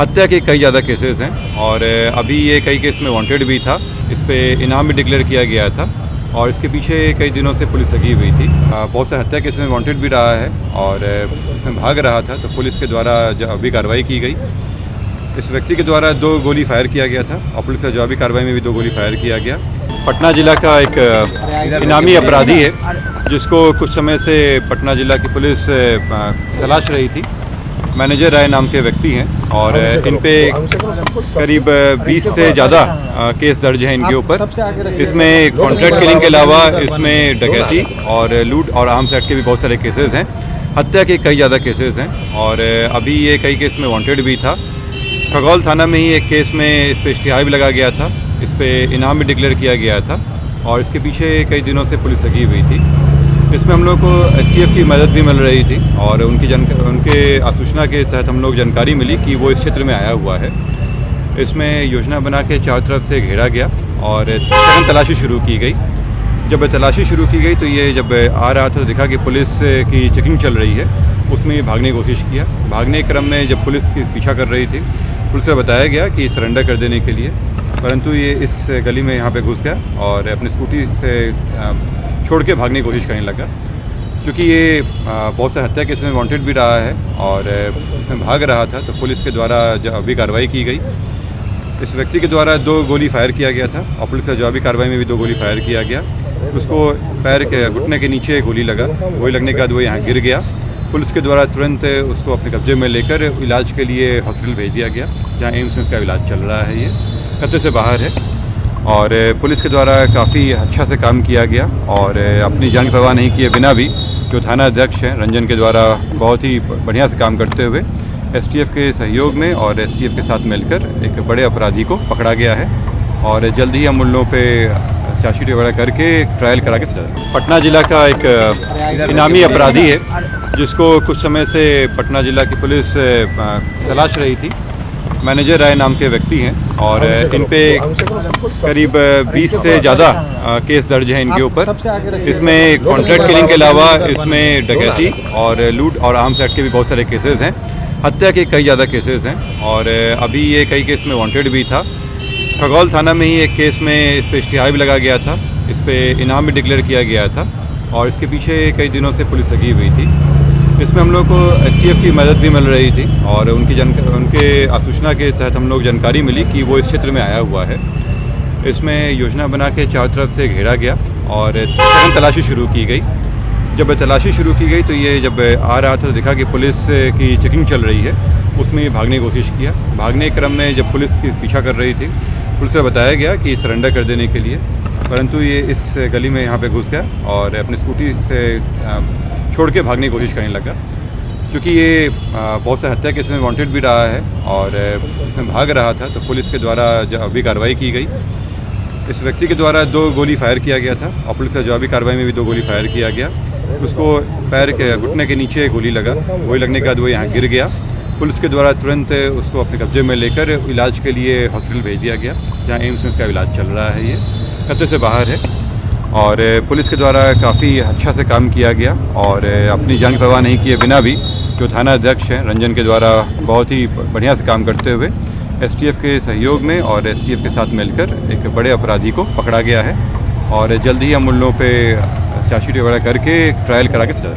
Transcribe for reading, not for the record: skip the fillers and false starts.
हत्या के कई ज़्यादा केसेस हैं और अभी ये कई केस में वांटेड भी था। इस पे इनाम भी डिक्लेयर किया गया था और इसके पीछे कई दिनों से पुलिस लगी हुई थी। बहुत सारे हत्या केस में वांटेड भी रहा है और इसमें भाग रहा था, तो पुलिस के द्वारा अभी कार्रवाई की गई। इस व्यक्ति के द्वारा 2 गोली फायर किया गया था और पुलिस की जवाबी कार्रवाई में भी 2 गोली फायर किया गया। पटना जिला का एक इनामी अपराधी है जिसको कुछ समय से पटना जिला की पुलिस तलाश रही थी। मैनेजर राय नाम के व्यक्ति हैं और इन पे करीब 20 से ज़्यादा केस दर्ज हैं इनके ऊपर। इसमें कॉन्ट्रैक्ट किलिंग के अलावा इसमें डकैती और लूट और आर्म्स एक्ट के भी बहुत सारे केसेस हैं। हत्या के कई ज़्यादा केसेस हैं और अभी ये कई केस में वांटेड भी था। खगौल थाना में ही एक केस में इस पर इश्तिहार भी लगा गया था, इस पर इनाम भी डिक्लेयर किया गया था और इसके पीछे कई दिनों से पुलिस लगी हुई थी। इसमें हम लोग को STF की मदद भी मिल रही थी और उनके सूचना के तहत हम लोग जानकारी मिली कि वो इस क्षेत्र में आया हुआ है। इसमें योजना बना के चारों तरफ से घेरा गया और सघन तलाशी शुरू की गई। जब तलाशी शुरू की गई तो ये जब आ रहा था तो देखा कि पुलिस की चेकिंग चल रही है, उसमें ये भागने की कोशिश किया। भागने के क्रम में जब पुलिस की पीछा कर रही थी, पुलिस से बताया गया कि सरेंडर कर देने के लिए, परंतु ये इस गली में यहाँ पे घुस गया और अपनी स्कूटी से छोड़ के भागने की कोशिश करने लगा। क्योंकि ये बहुत सारे हत्या केस में वांटेड भी रहा है और इसमें भाग रहा था, तो पुलिस के द्वारा अभी कार्रवाई की गई। इस व्यक्ति के द्वारा 2 गोली फायर किया गया था और पुलिस की जवाबी कार्रवाई में भी 2 गोली फायर किया गया। उसको पैर के घुटने के नीचे गोली लगा, गोली लगने के बाद वो यहाँ गिर गया। पुलिस के द्वारा तुरंत उसको अपने कब्जे में लेकर इलाज के लिए हॉस्पिटल भेज दिया गया, जहाँ एम्स में इसका इलाज चल रहा है। ये खतरे से बाहर है और पुलिस के द्वारा काफ़ी अच्छा से काम किया गया और अपनी जान की परवाह नहीं किए बिना भी जो थाना अध्यक्ष हैं रंजन के द्वारा बहुत ही बढ़िया से काम करते हुए STF के सहयोग में और STF के साथ मिलकर एक बड़े अपराधी को पकड़ा गया है और जल्द ही हम उन लोगों पे चार्जशीट वगैरह करके ट्रायल करा के सजा। पटना जिला का एक इनामी अपराधी है जिसको कुछ समय से पटना जिला की पुलिस तलाश रही थी। मैनेजर राय नाम के व्यक्ति हैं और इन पे करीब 20 से ज़्यादा केस दर्ज हैं इनके ऊपर। इसमें कॉन्ट्रैक्ट किलिंग के अलावा इसमें डकैती और लूट और आर्म्स एक्ट के भी बहुत सारे केसेस हैं। हत्या के कई ज़्यादा केसेस हैं और अभी ये कई केस में वांटेड भी था। खगौल थाना में ही एक केस में इस पर इश्तिहार भी लगा गया था, इस पर इनाम भी डिक्लेयर किया गया था और इसके पीछे कई दिनों से पुलिस लगी हुई थी। इसमें हम लोग को STF की मदद भी मिल रही थी और उनके सूचना के तहत हम लोग जानकारी मिली कि वो इस क्षेत्र में आया हुआ है। इसमें योजना बना के चारों तरफ से घेरा गया और सघन तलाशी शुरू की गई। जब तलाशी शुरू की गई तो ये जब आ रहा था तो देखा कि पुलिस की चेकिंग चल रही है, उसमें भागने की कोशिश किया। भागने के क्रम में जब पुलिस की पीछा कर रही थी, पुलिस से बताया गया कि सरेंडर कर देने के लिए, परंतु ये इस गली में यहाँ पे घुस गया और अपनी स्कूटी से छोड़ के भागने की कोशिश करने लगा। क्योंकि ये बहुत सारे हत्या केस में वांटेड भी रहा है और इसमें भाग रहा था, तो पुलिस के द्वारा अभी कार्रवाई की गई। इस व्यक्ति के द्वारा 2 गोली फायर किया गया था और पुलिस की जवाबी कार्रवाई में भी 2 गोली फायर किया गया। उसको पैर के घुटने के नीचे गोली लगा, गोली लगने के बाद वो यहाँ गिर गया। पुलिस के द्वारा तुरंत उसको अपने कब्जे में लेकर इलाज के लिए हॉस्पिटल भेज दिया गया, जहाँ एम्स में इसका इलाज चल रहा है। ये खतरे से बाहर है और पुलिस के द्वारा काफ़ी अच्छा से काम किया गया और अपनी जान की परवाह नहीं किए बिना भी जो थाना अध्यक्ष हैं रंजन के द्वारा बहुत ही बढ़िया से काम करते हुए STF के सहयोग में और STF के साथ मिलकर एक बड़े अपराधी को पकड़ा गया है और जल्द ही हम उन लोगों पे चार्जशीट वगैरह करके ट्रायल करा के सजा।